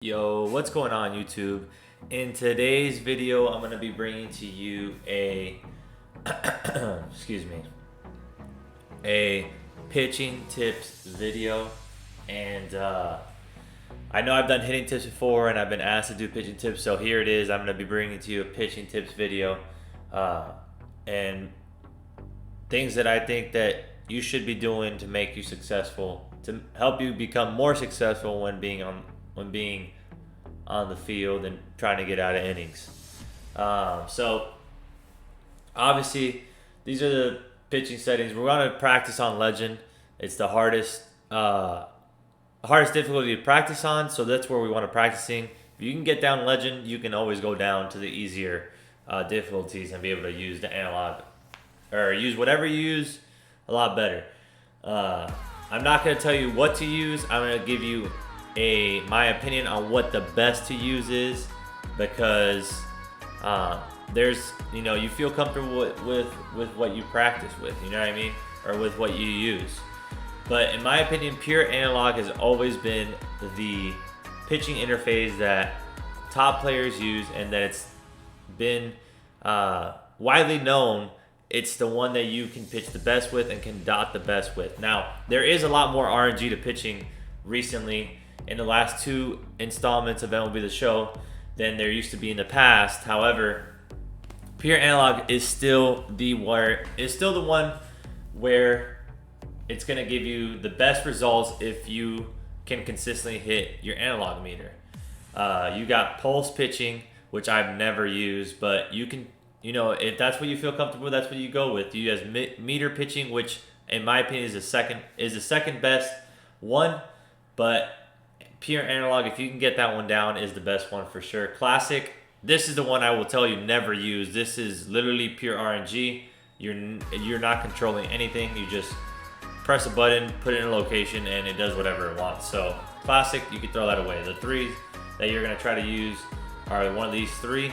Yo, what's going on YouTube? In today's video, I'm going to be bringing to you a excuse me, a pitching tips video. And I know I've done hitting tips before and I've been asked to do pitching tips, so here it is. I'm going to be bringing to you a pitching tips video and things that I think that you should be doing to make you successful, to help you become more successful when being on the field and trying to get out of innings. So obviously these are the pitching settings. We're going to practice on legend. It's the hardest difficulty to practice on, so that's where we want to practicing. If you can get down legend, you can always go down to the easier difficulties and be able to use the analog or use whatever you use a lot better. I'm not going to tell you what to use. I'm going to give you my opinion on what the best to use is, because there's, you feel comfortable with what you practice with, you know what I mean, or with what you use. But in my opinion, pure analog has always been the pitching interface that top players use, and that it's been widely known. It's the one that you can pitch the best with and can dot the best with. Now, there is a lot more RNG to pitching recently in the last two installments of MLB The Show than there used to be in the past. However, pure analog is still the one where it's going to give you the best results if you can consistently hit your analog meter. You got pulse pitching, which I've never used, but you can, if that's what you feel comfortable with, that's what you go with. You use meter pitching, which in my opinion is the second best one, but pure analog, if you can get that one down, is the best one for sure. Classic, this is the one I will tell you never use. This is literally pure RNG. You're not controlling anything. You just press a button, put it in a location, and it does whatever it wants. So classic, you can throw that away. The three that you're gonna try to use are one of these three.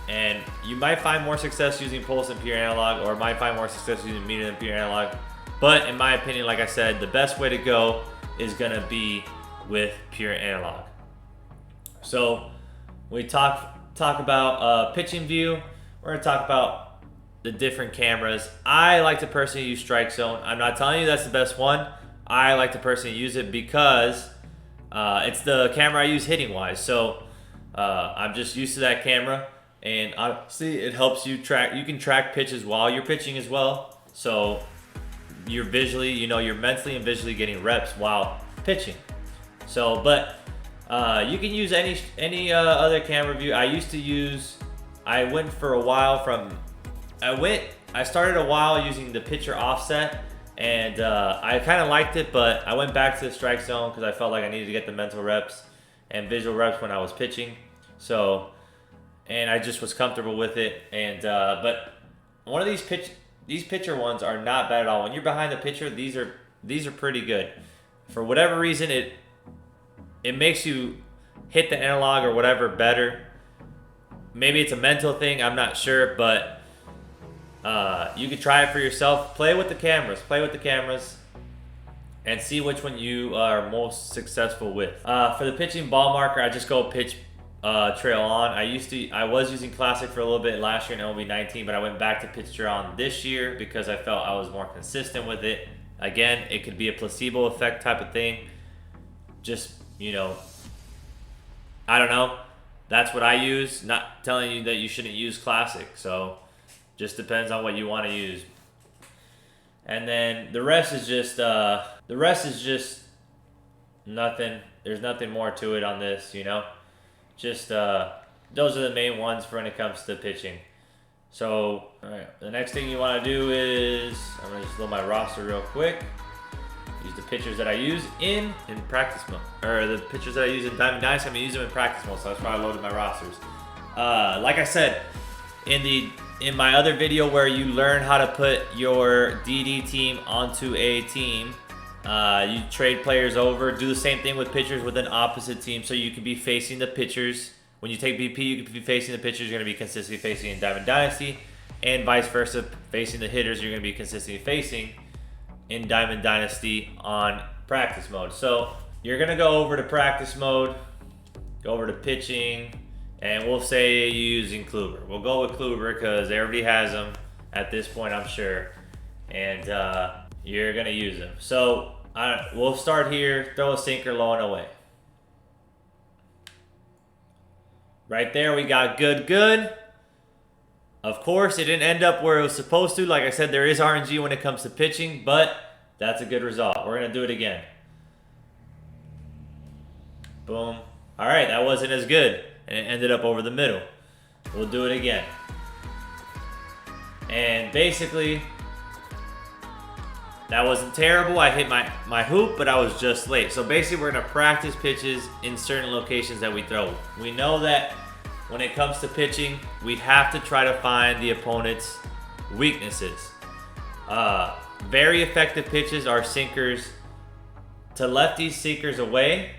And you might find more success using pulse than pure analog, or might find more success using meter than pure analog. But in my opinion, like I said, the best way to go is gonna be with pure analog. So we talk about pitching view. We're gonna talk about the different cameras. I like to personally use strike zone. I'm not telling you that's the best one. I like to personally use it because it's the camera I use hitting wise. So I'm just used to that camera, and obviously it helps you track. You can track pitches while you're pitching as well. So you're visually, you're mentally and visually getting reps while pitching. So, but you can use any other camera view. I started a while using the pitcher offset, and I kind of liked it, but I went back to the strike zone because I felt like I needed to get the mental reps and visual reps when I was pitching. So, and I just was comfortable with it. And but one of these pitcher ones are not bad at all. When you're behind the pitcher, these are pretty good. For whatever reason, it makes you hit the analog or whatever better. Maybe it's a mental thing, I'm not sure, but you can try it for yourself. Play with the cameras and see which one you are most successful with. For the pitching ball marker, I just go pitch trail on. I was using classic for a little bit last year in MLB 19, but I went back to pitch trail on this year because I felt I was more consistent with it. Again, it could be a placebo effect type of thing. Just, I don't know. That's what I use. Not telling you that you shouldn't use classic. So just depends on what you want to use. And then the rest is just nothing. There's nothing more to it on this, Just those are the main ones for when it comes to pitching. So, all right, the next thing you want to do is, I'm going to just load my roster real quick. Use the pitchers that I use in practice mode, or the pitchers that I use in Diamond Dynasty. I'm going to use them in practice mode, so that's why I loaded my rosters. Like I said, in my other video where you learn how to put your DD team onto a team, you trade players over, do the same thing with pitchers with an opposite team, so you can be facing the pitchers. When you take BP, you can be facing the pitchers you're going to be consistently facing in Diamond Dynasty, and vice versa, facing the hitters you're going to be consistently facing in Diamond Dynasty on practice mode. So you're gonna go over to practice mode, go over to pitching, and we'll say you're using Kluber. We'll go with Kluber because everybody has them at this point, I'm sure, and you're gonna use them. So we'll start here. Throw a sinker low and away. Right there, we got good. Of course, it didn't end up where it was supposed to. Like I said, there is RNG when it comes to pitching, but that's a good result. We're gonna do it again. Boom. All right, that wasn't as good, and it ended up over the middle. We'll do it again. And basically, that wasn't terrible. I hit my hoop, but I was just late. So basically, we're gonna practice pitches in certain locations that we throw. We know that when it comes to pitching, we have to try to find the opponent's weaknesses. Very effective pitches are sinkers to lefties, sinkers away,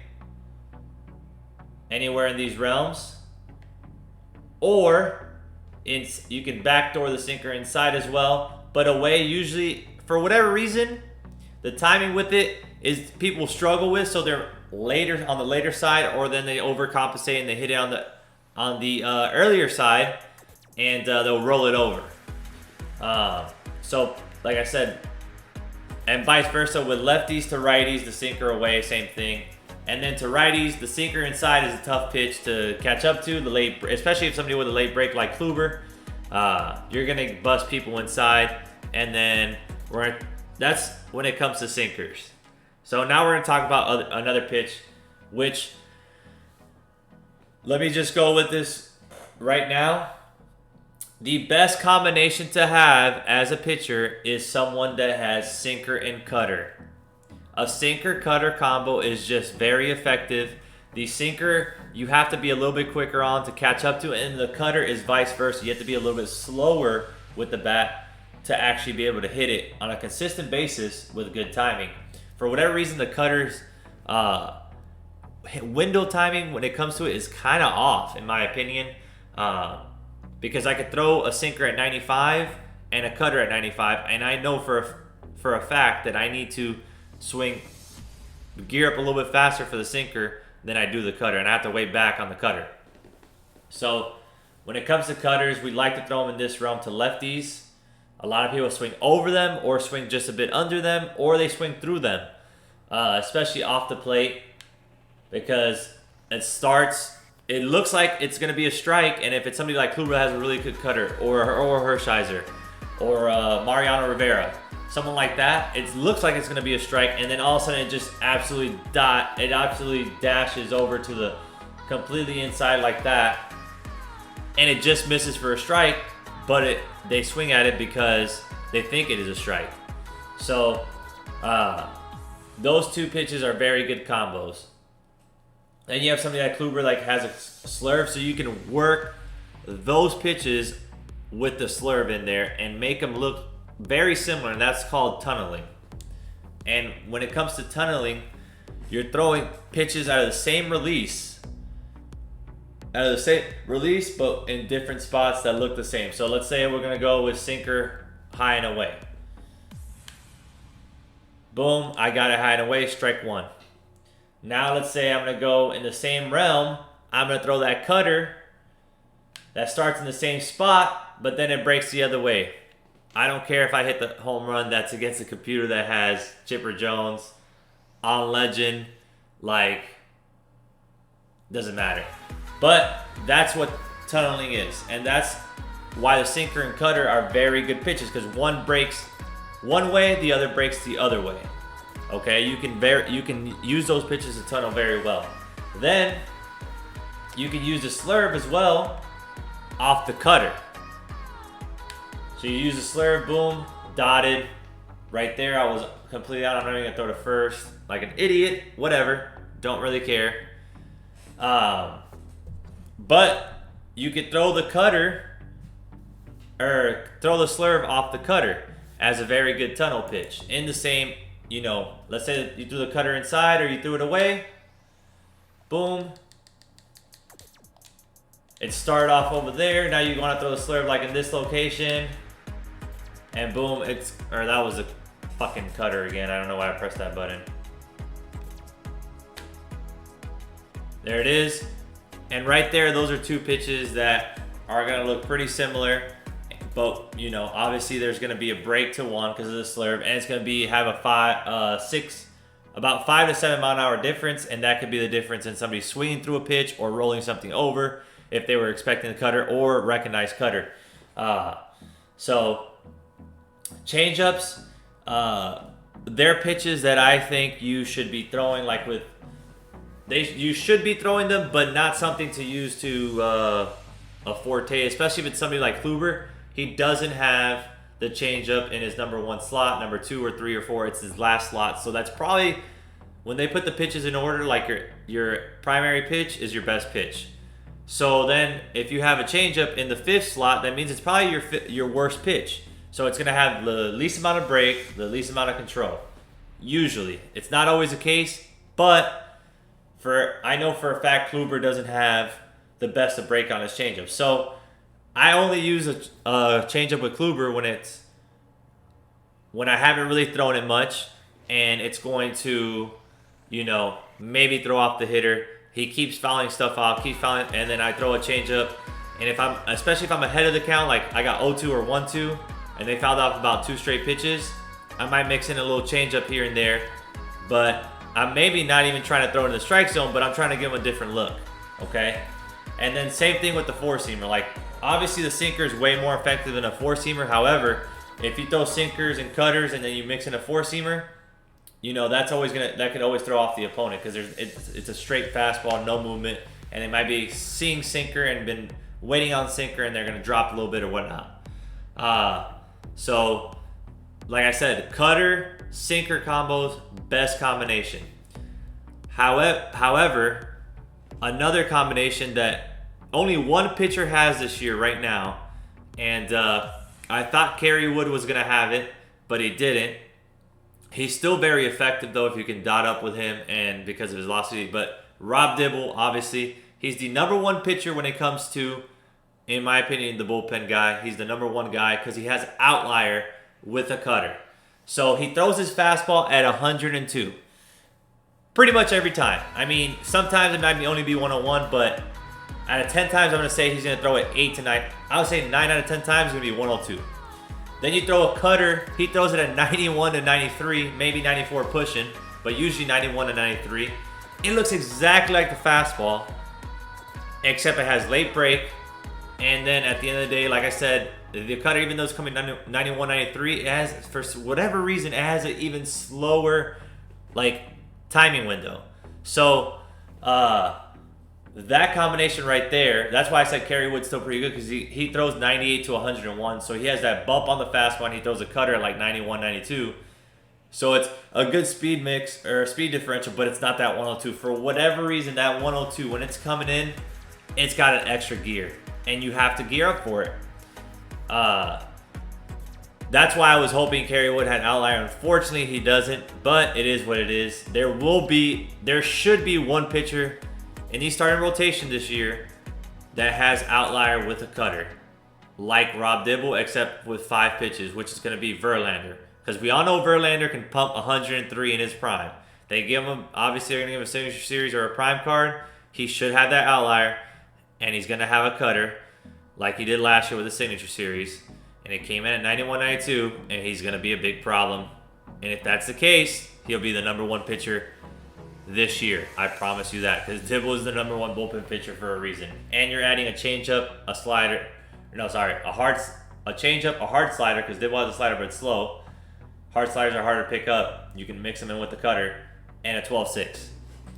anywhere in these realms, or you can backdoor the sinker inside as well, but away usually, for whatever reason, the timing with it is people struggle with, so they're later on the later side, or then they overcompensate and they hit it on the earlier side, and they'll roll it over. So like I said, and vice versa with lefties to righties, the sinker away, same thing. And then to righties, the sinker inside is a tough pitch to catch up to. Especially if somebody with a late break like Kluber, you're gonna bust people inside. And then that's when it comes to sinkers. So now we're gonna talk about another pitch, which, let me just go with this right now. The best combination to have as a pitcher is someone that has sinker and cutter. A sinker-cutter combo is just very effective. The sinker, you have to be a little bit quicker on to catch up to, and the cutter is vice versa. You have to be a little bit slower with the bat to actually be able to hit it on a consistent basis with good timing. For whatever reason, the cutter's window timing when it comes to it is kind of off, in my opinion. Because I could throw a sinker at 95 and a cutter at 95, and I know for a fact that I need to gear up a little bit faster for the sinker than I do the cutter, and I have to wait back on the cutter. So when it comes to cutters, we like to throw them in this realm to lefties. A lot of people swing over them, or swing just a bit under them, or they swing through them, especially off the plate, because it looks like it's going to be a strike, and if it's somebody like Kluber has a really good cutter, or Hershiser, or Mariano Rivera, someone like that, it looks like it's going to be a strike, and then all of a sudden it just absolutely dashes over to the completely inside like that, and it just misses for a strike, but they swing at it because they think it is a strike. So those two pitches are very good combos. And you have somebody like Kluber has a slurve, so you can work those pitches with the slurve in there and make them look very similar, and that's called tunneling. And when it comes to tunneling, you're throwing pitches out of the same release, but in different spots that look the same. So let's say we're gonna go with sinker high and away. Boom, I got it high and away, strike one. Now let's say I'm gonna go in the same realm. I'm gonna throw that cutter that starts in the same spot, but then it breaks the other way. I don't care if I hit the home run that's against a computer that has Chipper Jones on legend, doesn't matter. But that's what tunneling is, and that's why the sinker and cutter are very good pitches, because one breaks one way, the other breaks the other way. Okay, you can use those pitches to tunnel very well. Then you can use the slurve as well off the cutter. So you use the slurve, boom, dotted right there. I was completely out. I'm not even gonna throw to first like an idiot. Whatever, don't really care. But you could throw the cutter or throw the slurve off the cutter as a very good tunnel pitch in the same. Let's say you threw the cutter inside or you threw it away. Boom. It started off over there. Now you want to throw the slurve like in this location. And boom, that was a fucking cutter again. I don't know why I pressed that button. There it is. And right there, those are two pitches that are going to look pretty similar. But, you know, obviously there's going to be a break to one because of the slurve. And it's going to be have a about 5 to 7 mile an hour difference. And that could be the difference in somebody swinging through a pitch or rolling something over if they were expecting the cutter or recognized cutter. So, changeups, they're pitches that I think you should be throwing like with. You should be throwing them, but not something to use to a forte, especially if it's somebody like Kluber. He doesn't have the changeup in his number 1 slot, number 2 or 3 or 4. It's his last slot. So that's probably when they put the pitches in order, like your primary pitch is your best pitch. So then if you have a changeup in the 5th slot, that means it's probably your worst pitch. So it's going to have the least amount of break, the least amount of control. Usually. It's not always the case, but I know for a fact Kluber doesn't have the best of break on his changeup. So I only use a changeup with Kluber when I haven't really thrown it much, and it's going to, you know, maybe throw off the hitter. He keeps fouling stuff off, and then I throw a changeup. And especially if I'm ahead of the count, like I got 0-2 or 1-2, and they fouled off about 2 straight pitches, I might mix in a little changeup here and there, but I'm maybe not even trying to throw it in the strike zone, but I'm trying to give him a different look, okay? And then same thing with the 4-seamer. Like, obviously the sinker is way more effective than a 4-seamer. However, if you throw sinkers and cutters and then you mix in a 4-seamer, you know, that could always throw off the opponent because it's a straight fastball, no movement, and they might be seeing sinker and been waiting on sinker and they're going to drop a little bit or whatnot. So, like I said, cutter, sinker combos, best combination. However, another combination that only one pitcher has this year right now, and I thought Kerry Wood was going to have it, but he didn't. He's still very effective, though, if you can dot up with him and because of his velocity. But Rob Dibble, obviously, he's the number 1 pitcher when it comes to, in my opinion, the bullpen guy. He's the number 1 guy because he has outlier with a cutter. So he throws his fastball at 102. Pretty much every time. I mean, sometimes it might only be 101, but out of 10 times, I'm going to say he's going to throw it 8 to 9. I would say 9 out of 10 times it's going to be 102. Then you throw a cutter. He throws it at 91 to 93, maybe 94 pushing, but usually 91 to 93. It looks exactly like the fastball, except it has late break. And then at the end of the day, like I said, the cutter, even though it's coming 91, 93, it has, for whatever reason, it has an even slower, like, timing window. So, that combination right there, that's why I said Kerry Wood's still pretty good because he throws 98 to 101. So he has that bump on the fastball and he throws a cutter at like 91, 92. So it's a good speed mix or speed differential, but it's not that 102. For whatever reason, that 102, when it's coming in, it's got an extra gear. And you have to gear up for it. That's why I was hoping Kerry Wood had an outlier. Unfortunately, he doesn't, but it is what it is. There should be one pitcher in the starting rotation this year that has outlier with a cutter, like Rob Dibble, except with 5 pitches, which is going to be Verlander. Because we all know Verlander can pump 103 in his prime. They give him, obviously, they're going to give him a signature series or a prime card. He should have that outlier, and he's going to have a cutter, like he did last year with the signature series. And it came in at 91, 92, and he's going to be a big problem. And if that's the case, he'll be the number 1 pitcher this year. I promise you that. Because Dibble is the number 1 bullpen pitcher for a reason. And you're adding a changeup, a slider. No, sorry. A changeup, a hard slider, because Dibble has a slider, but it's slow. Hard sliders are harder to pick up. You can mix them in with the cutter. And a 12-6.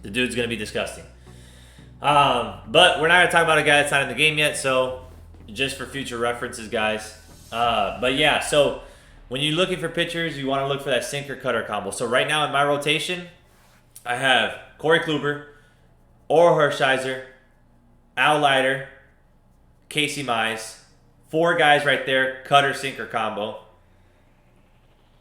The dude's going to be disgusting. But we're not going to talk about a guy that's not in the game yet, so just for future references, guys. But yeah, so when you're looking for pitchers, you want to look for that sinker cutter combo. So right now in my rotation, I have Corey Kluber, Orel Hershiser, Al Leiter, Casey Mize, 4 guys right there, cutter sinker combo.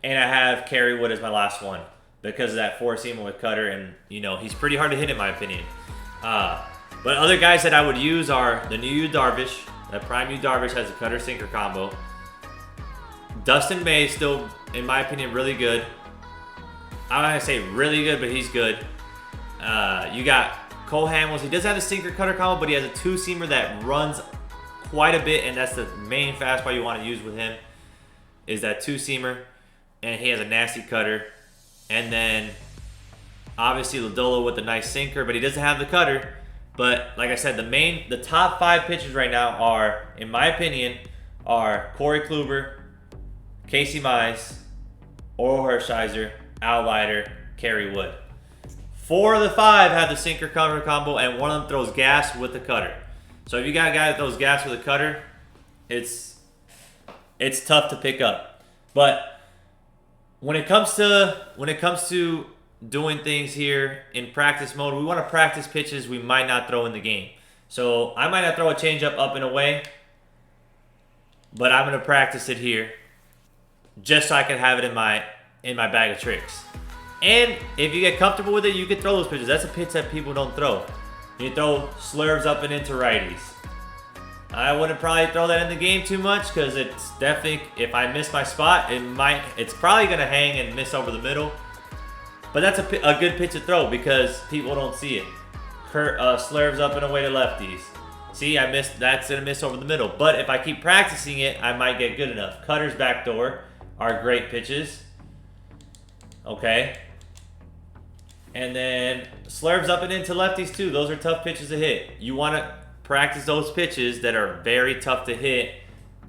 And I have Kerry Wood as my last one because of that 4-seamer with cutter, and you know he's pretty hard to hit in my opinion. But other guys that I would use are the new Yu Darvish. That prime Yu Darvish has a cutter sinker combo. Dustin May is still, in my opinion, really good. I'm not going to say really good, but he's good. You got Cole Hammels. He does have a sinker cutter combo, but he has a two-seamer that runs quite a bit, and that's the main fastball you want to use with him, is that two-seamer, and he has a nasty cutter. And then obviously Lodolo with a nice sinker, but he doesn't have the cutter. But like I said, the top 5 pitchers right now are, in my opinion, are Corey Kluber, Casey Mize, Oral Hershiser, Al Leiter, Kerry Wood. 4 of the 5 have the sinker cutter combo, and one of them throws gas with the cutter. So if you got a guy that throws gas with a cutter, it's tough to pick up. But when it comes to doing things here in practice mode, we want to practice pitches we might not throw in the game. So I might not throw a changeup up and away, but I'm going to practice it here just so I can have it in my bag of tricks. And if you get comfortable with it, you can throw those pitches. That's a pitch that people don't throw. You throw slurves up and into righties. I wouldn't probably throw that in the game too much because it's definitely, if I miss my spot, it's probably going to hang and miss over the middle. But that's a good pitch to throw because people don't see it. Slurves up and away to lefties. See, I missed. That's going to miss over the middle. But if I keep practicing it, I might get good enough. Cutters backdoor are great pitches. Okay. And then slurves up and into lefties too. Those are tough pitches to hit. You want to practice those pitches that are very tough to hit,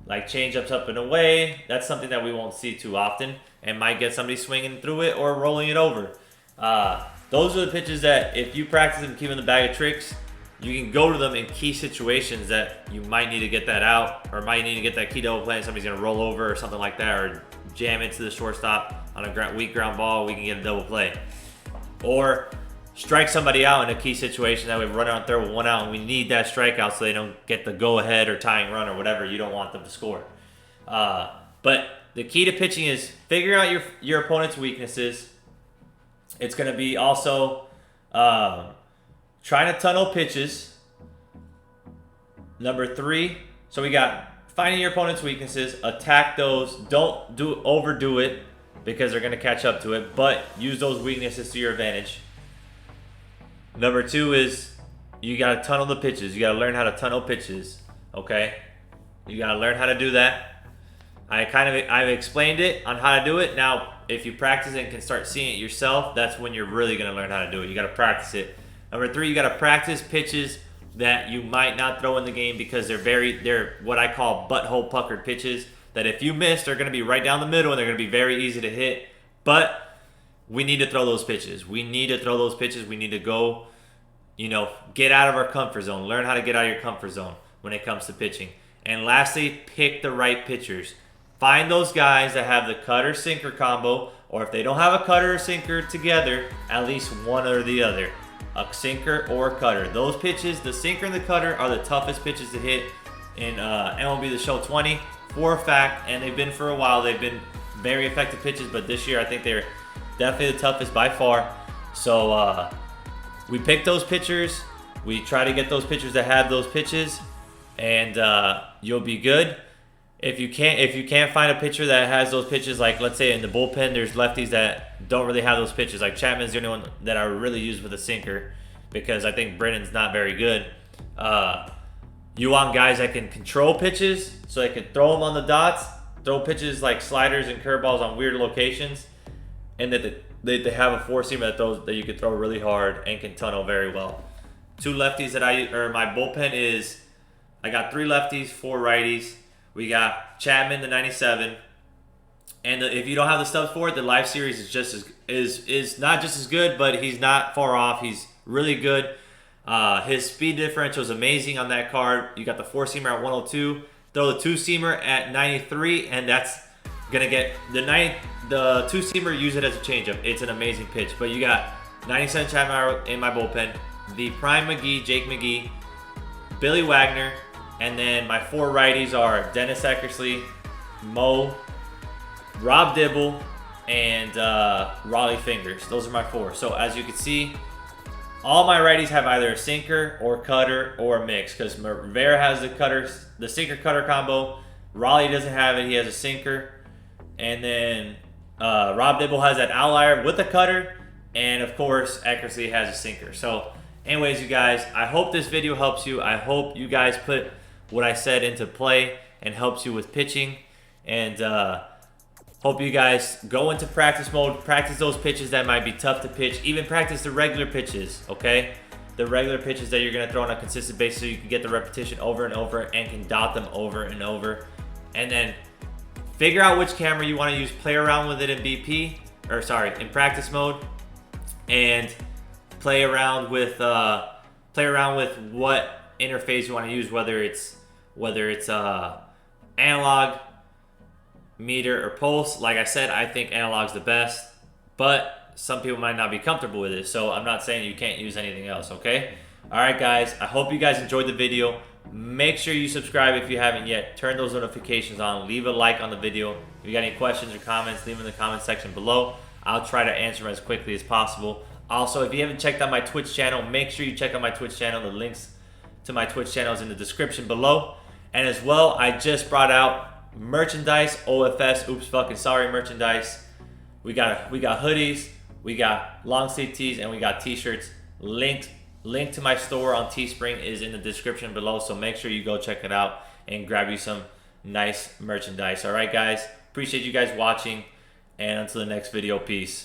like changeups up and away. That's something that we won't see too often and might get somebody swinging through it or rolling it over. Those are the pitches that if you practice and keep in the bag of tricks, you can go to them in key situations that you might need to get that out or might need to get that key double play and somebody's going to roll over or something like that, or jam it to the shortstop on a weak ground ball, we can get a double play. Or strike somebody out in a key situation that we run on third with 1 out and we need that strikeout so they don't get the go-ahead or tying run or whatever you don't want them to score. But the key to pitching is figuring out your opponent's weaknesses. It's going to be also trying to tunnel pitches. Number 3, so we got finding your opponent's weaknesses, attack those, don't overdo it because they're going to catch up to it, but use those weaknesses to your advantage. Number 2 is you got to tunnel the pitches. You got to learn how to tunnel pitches, okay? You got to learn how to do that. I've explained it on how to do it. Now, if you practice it and can start seeing it yourself, that's when you're really going to learn how to do it. You got to practice it. Number 3, you got to practice pitches that you might not throw in the game because they're what I call butthole puckered pitches that if you miss, they're going to be right down the middle and they're going to be very easy to hit. But we need to throw those pitches. We need to throw those pitches. We need to go, get out of our comfort zone. Learn how to get out of your comfort zone when it comes to pitching. And lastly, pick the right pitchers. Find those guys that have the cutter-sinker combo, or if they don't have a cutter or sinker together, at least one or the other. A sinker or a cutter. Those pitches, the sinker and the cutter, are the toughest pitches to hit in MLB The Show 20 for a fact, and they've been for a while. They've been very effective pitches, but this year I think they're definitely the toughest by far. So we pick those pitchers. We try to get those pitchers that have those pitches, and you'll be good. If you can't find a pitcher that has those pitches, like let's say in the bullpen, there's lefties that don't really have those pitches. Like Chapman's the only one that I really use with a sinker because I think Brennan's not very good. You want guys that can control pitches so they can throw them on the dots, throw pitches like sliders and curveballs on weird locations, and that they have a four-seamer that you can throw really hard and can tunnel very well. 2 lefties my bullpen is, I got 3 lefties, 4 righties. We got Chapman, the 97, and if you don't have the stuff for it, the Life Series is not just as good, but he's not far off. He's really good. His speed differential is amazing on that card. You got the 4-seamer at 102, throw the 2-seamer at 93, and that's gonna get the 2-seamer. Use it as a changeup. It's an amazing pitch. But you got 97 Chapman in my bullpen, the prime McGee, Jake McGee, Billy Wagner. And then my 4 righties are Dennis Eckersley, Mo, Rob Dibble, and Raleigh Fingers. Those are my 4. So as you can see, all my righties have either a sinker or cutter or a mix because Rivera has the sinker cutter combo. Raleigh doesn't have it. He has a sinker. And then Rob Dibble has that outlier with a cutter. And of course, Eckersley has a sinker. So Anyways, you guys, I hope this video helps you. I hope you guys put what I said into play and helps you with pitching. And hope you guys go into practice mode, practice those pitches that might be tough to pitch, even practice the regular pitches, okay? The regular pitches that you're gonna throw on a consistent basis so you can get the repetition over and over and can dot them over and over. And then figure out which camera you wanna use, play around with it in in practice mode, and play around with what interface you want to use, whether it's analog, meter, or pulse. Like I said, I think analog's the best, but some people might not be comfortable with it, so I'm not saying you can't use anything else, okay? Alright guys, I hope you guys enjoyed the video. Make sure you subscribe if you haven't yet. Turn those notifications on. Leave a like on the video. If you got any questions or comments, leave them in the comment section below. I'll try to answer them as quickly as possible. Also, if you haven't checked out my Twitch channel, make sure you check out my Twitch channel. The links to my Twitch channel is in the description below. And as well, I just brought out merchandise, OFS, oops fucking sorry merchandise. We got hoodies, we got long sleeve tees, and we got t-shirts. Link to my store on Teespring is in the description below, so make sure you go check it out and grab you some nice merchandise. Alright guys, appreciate you guys watching, and until the next video, peace.